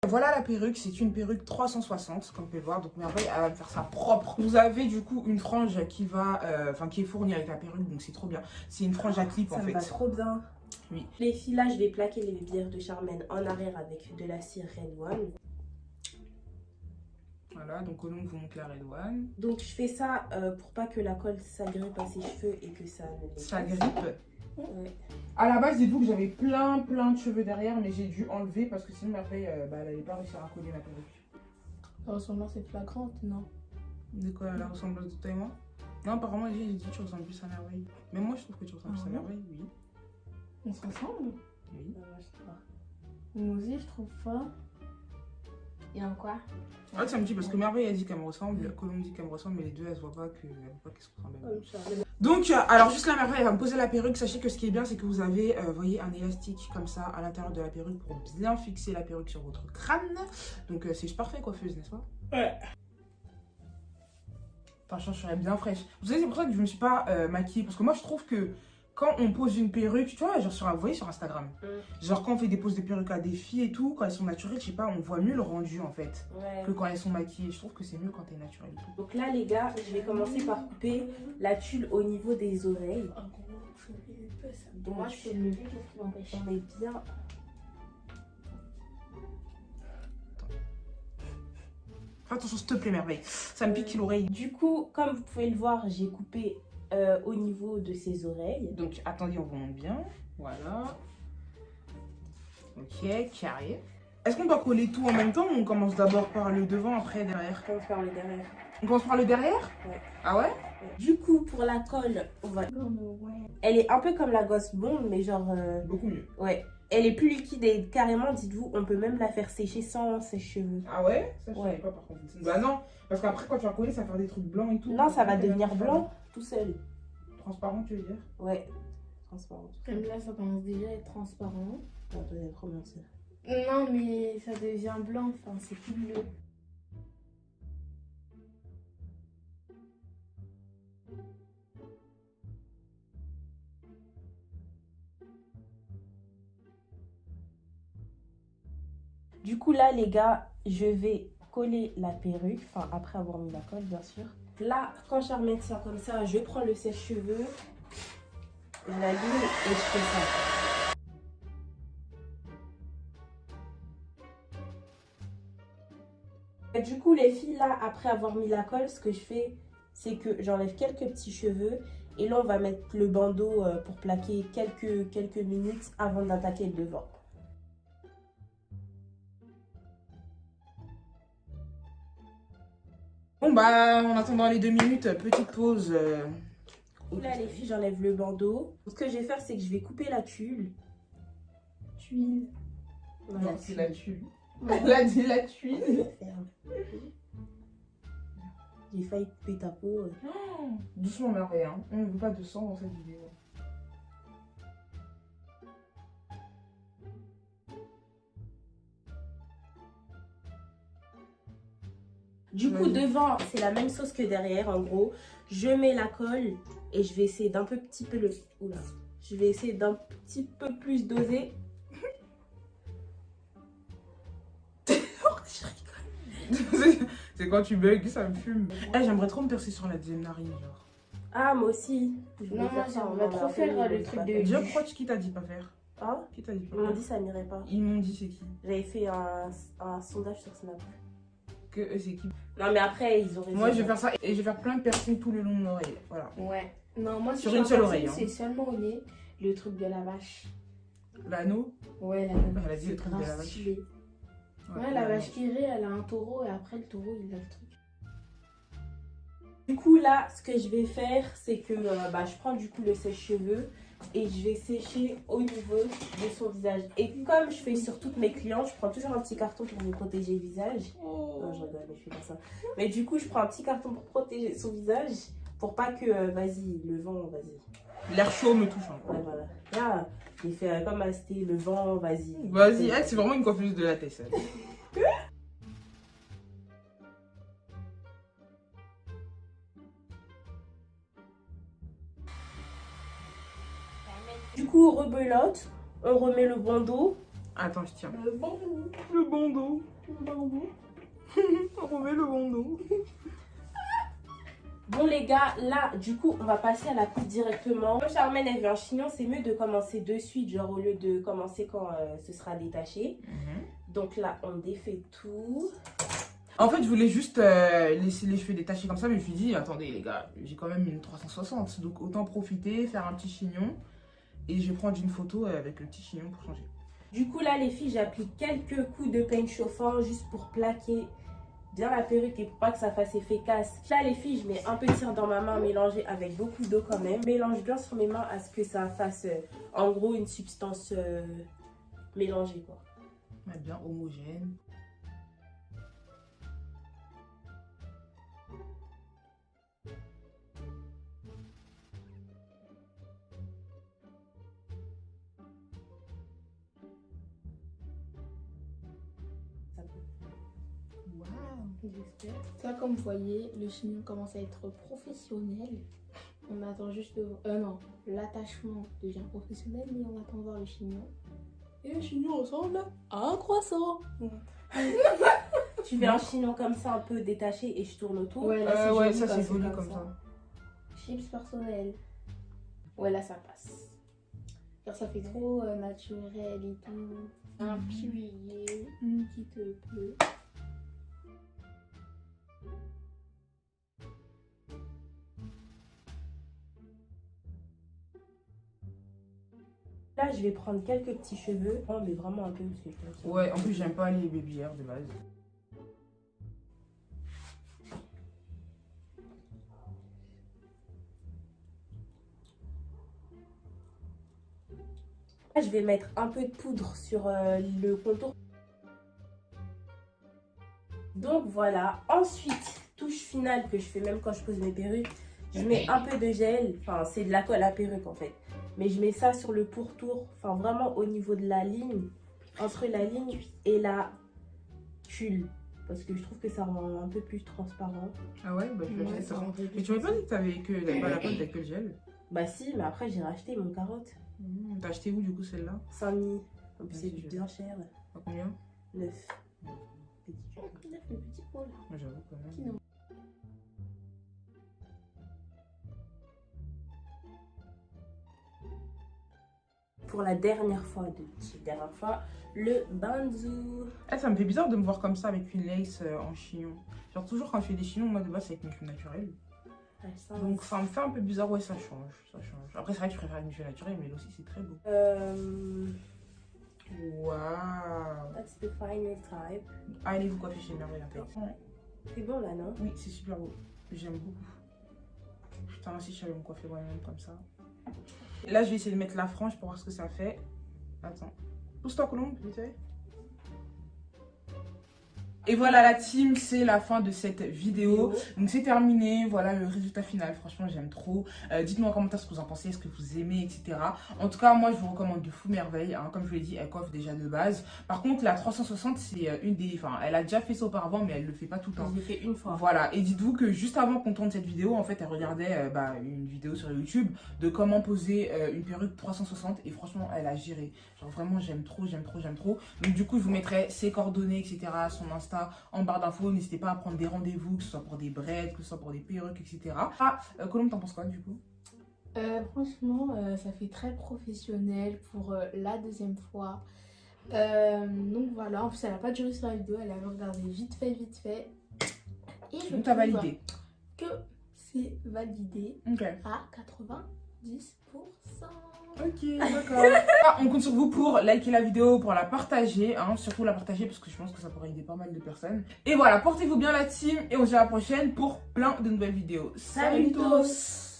Voilà la perruque, c'est une perruque 360 comme vous pouvez le voir, donc Merveille elle va me faire ça propre. Vous avez du coup une frange qui va, qui est fournie avec la perruque, donc c'est trop bien. C'est une frange à clip en fait. Ça me va trop bien. Oui. Les filles, là je vais plaquer les bières de Charmaine en arrière avec de la cire Red One. Voilà, donc Colombe vous montre la Red One. Donc je fais ça pour pas que la colle s'agrippe à ses cheveux et que ça ne les Ça casse. grippe. Ouais. À la base, dites-vous que j'avais plein de cheveux derrière, mais j'ai dû enlever parce que sinon Merveille, elle n'allait pas réussir à coller ma perruque. La ressemblance est flagrante, non? De quoi la ressemblance de toi et moi? Non, apparemment, j'ai dit que tu ressembles plus à Merveille. Mais moi, je trouve que tu ressembles plus à Merveille, oui. On se ressemble? Oui. Moi, je sais pas. Moi aussi, je trouve pas. Et en quoi? En fait, ça me dit parce que Merveille a dit qu'elle me ressemble, Colombe dit qu'elle me ressemble, mais les deux elles se voient pas qu'elles se ressemblent. Donc, alors juste là, Merveille elle va me poser la perruque. Sachez que ce qui est bien, c'est que vous avez, voyez, un élastique comme ça à l'intérieur de la perruque pour bien fixer la perruque sur votre crâne. Donc, c'est parfait coiffeuse, n'est-ce pas? Ouais. Franchement, je serais bien fraîche. Vous savez, c'est pour ça que je me suis pas maquillée. Parce que moi, je trouve que quand on pose une perruque, tu vois, genre vous voyez sur Instagram, genre quand on fait des poses de perruques à des filles et tout, quand elles sont naturelles, je sais pas, on voit mieux le rendu en fait, que quand elles sont maquillées. Je trouve que c'est mieux quand t'es naturelle et tout. Donc là les gars, je vais commencer par couper la tulle au niveau des oreilles. Donc moi, je peux me lever, qu'est-ce qui m'empêche? On met bien. Fais attention s'il te plaît Merveille, ça me pique l'oreille. Du coup, comme vous pouvez le voir, j'ai coupé au niveau de ses oreilles. Donc attendez, on remonte bien, voilà. Ok, carré. Est-ce qu'on doit coller tout en même temps ou on commence d'abord par le devant, après derrière? On commence par le derrière. On commence par le derrière? Ouais. Ah ouais? Du coup, pour la colle, on va... Elle est un peu comme la gosse blonde, mais genre... Beaucoup mieux. Ouais. Elle est plus liquide et carrément, dites-vous, on peut même la faire sécher sans ses cheveux. Ah ouais? Ça je savais Ouais. pas par contre. Bah non, parce qu'après quand tu vas coller, ça va faire des trucs blancs et tout. Non, ça va devenir blanc tout seul. Transparent, tu veux dire? Ouais. Transparent. Comme là, ça commence déjà à être transparent. On peut trop mentir. Non, mais ça devient blanc, enfin, c'est plus bleu. Du coup, là, les gars, je vais coller la perruque. Enfin, après avoir mis la colle, bien sûr. Là, quand je remets ça comme ça, je prends le sèche-cheveux, je l'allume et je fais ça. Du coup, les filles, là, après avoir mis la colle, ce que je fais, c'est que j'enlève quelques petits cheveux. Et là, on va mettre le bandeau pour plaquer quelques minutes avant d'attaquer le devant. Bon bah, en attendant les 2 minutes, petite pause. Là, les filles, j'enlève le bandeau. Ce que je vais faire, c'est que je vais couper la tulle. Tuile. Non, c'est la tuile. Elle a dit la tuile. J'ai failli couper ta peau. Oh, doucement Merveille, hein. On ne veut pas de sang dans cette vidéo. Du coup, devant, c'est la même chose que derrière, en gros. Je mets la colle et je vais essayer d'un petit peu le... Oula. Je vais essayer d'un petit peu plus doser. C'est quand tu bugs, ça me fume. Eh, j'aimerais trop me percer sur la deuxième narine, genre. Ah, moi aussi. Non, moi, j'aimerais trop faire le truc de... Déjà, pourquoi qui t'a dit pas faire? Hein? Qui t'a dit pas Ils m'ont faire? dit ça n'irait pas. Ils m'ont dit c'est qui? J'avais fait un sondage sur Snap. Que eux c'est qui? Non, mais après, ils auraient... Moi, je vais faire ça et je vais faire plein de piercings tout le long de l'oreille. Voilà. Ouais. Non, moi, Sur une seule oreille, hein. C'est seulement au nez, le truc de la vache. L'anneau? Ouais, la Elle a dit le truc de la vache. stylé. Ouais, la vache qui rit, elle a un taureau et après le taureau, il a le truc. Du coup, là, ce que je vais faire, c'est que je prends du coup le sèche-cheveux et je vais sécher au niveau de son visage. Et comme je fais sur toutes mes clientes, je prends toujours un petit carton pour lui protéger le visage. Non, je rigole, mais je fais pas ça. Mais du coup, je prends un petit carton pour protéger son visage pour pas que, vas-y, le vent, vas-y. L'air chaud me touche. Hein. Ouais, voilà. Là, il fait comme c'était le vent, vas-y. Vas-y, elle, c'est vraiment une coiffeuse de la tête. Du coup, rebelote, on remet le bandeau Attends, je tiens. Le bandeau. Le bandeau. Le bandeau. On remet le bandeau. Bon les gars, là du coup on va passer à la coupe directement. Comme Charmaine elle veut un chignon, c'est mieux de commencer de suite, genre au lieu de commencer quand ce sera détaché. Donc là on défait tout. En fait je voulais juste laisser les cheveux détachés comme ça, mais je me suis dit attendez les gars, j'ai quand même une 360, donc autant profiter, faire un petit chignon. Et je vais prendre une photo avec le petit chignon pour changer. Du coup là les filles, j'applique quelques coups de peigne chauffant juste pour plaquer bien la perruque et pour pas que ça fasse effet casse. Là les filles, je mets un peu de cire dans ma main mélangée avec beaucoup d'eau quand même. Mélange bien sur mes mains à ce que ça fasse en gros une substance mélangée quoi. Bien homogène. J'espère. Ça, comme vous voyez, le chignon commence à être professionnel. On attend juste de... non, l'attachement devient professionnel, mais on attend de voir le chignon. Et le chignon ressemble à un croissant. Tu fais un chignon comme ça un peu détaché et je tourne autour. Ouais, là, ouais, ça c'est joli comme ça. Chips personnel. Ouais, là ça passe. Genre, ça fait trop naturel et tout. Un pilier qui te plaît. Là, je vais prendre quelques petits cheveux. Oh, mais vraiment un peu parce que je pense que... Ouais, en plus j'aime pas les baby hair de base. Là, je vais mettre un peu de poudre sur le contour. Donc voilà. Ensuite, touche finale que je fais même quand je pose mes perruques. Je mets un peu de gel. Enfin, c'est de la colle à perruque en fait. Mais je mets ça sur le pourtour, enfin vraiment au niveau de la ligne, entre la ligne et la tulle. Parce que je trouve que ça rend un peu plus transparent. Ah ouais, bah je vais acheter ça. Mais tu m'avais pas dit que t'avais pas la pâte avec le gel? Bah si, mais après j'ai racheté mon carotte. T'as acheté où du coup celle-là? Saint-Denis. En plus Ouais, c'est je bien cher. À combien? 9. Le petit pot là. Moi j'avoue quand même. Pour la dernière fois, le banzu. Eh, ça me fait bizarre de me voir comme ça avec une lace en chignon. Genre toujours quand je fais des chignons, moi de base c'est avec mes cheveux naturels. Ouais, ça, Donc ça me fait un peu bizarre, ouais ça change, ça change. Après c'est vrai que je préfère avec mes cheveux naturels, mais là aussi c'est très beau. Waouh. That's the final type. Allez vous coiffer chez Merveille en fait. C'est bon là, non? Oui, c'est super beau. J'aime beaucoup. Putain, si je savais me coiffer moi-même comme ça. Là, je vais essayer de mettre la frange pour voir ce que ça fait. Attends. Pousse-toi, Colombe, vite fait. Et voilà la team, c'est la fin de cette vidéo. Donc c'est terminé, voilà le résultat final. Franchement j'aime trop. Dites-moi en commentaire ce que vous en pensez, est-ce que vous aimez, etc. En tout cas moi je vous recommande de fou merveille, hein. Comme je vous l'ai dit, elle coiffe déjà de base. Par contre la 360 c'est une des... Enfin elle a déjà fait ça auparavant mais elle le fait pas tout le temps. Je l'ai fait une fois. Voilà, et dites-vous que juste avant qu'on tourne cette vidéo, en fait elle regardait une vidéo sur YouTube de comment poser une perruque 360 et franchement elle a géré. Genre vraiment j'aime trop, j'aime trop, j'aime trop. Donc du coup je vous mettrai ses coordonnées, etc. Son Insta en barre d'infos. N'hésitez pas à prendre des rendez-vous, que ce soit pour des braids, que ce soit pour des perruques, etc. Colombe, t'en penses quoi du coup? Franchement, ça fait très professionnel pour la deuxième fois. Donc voilà, en plus elle n'a pas duré sur la vidéo, elle avait regardé vite fait. Et je Donc t'as validé? Que c'est validé à 90%. Ok, d'accord. On compte sur vous pour liker la vidéo, pour la partager, hein, surtout la partager parce que je pense que ça pourrait aider pas mal de personnes. Et voilà, portez-vous bien la team et on se dit à la prochaine pour plein de nouvelles vidéos. Salut tous!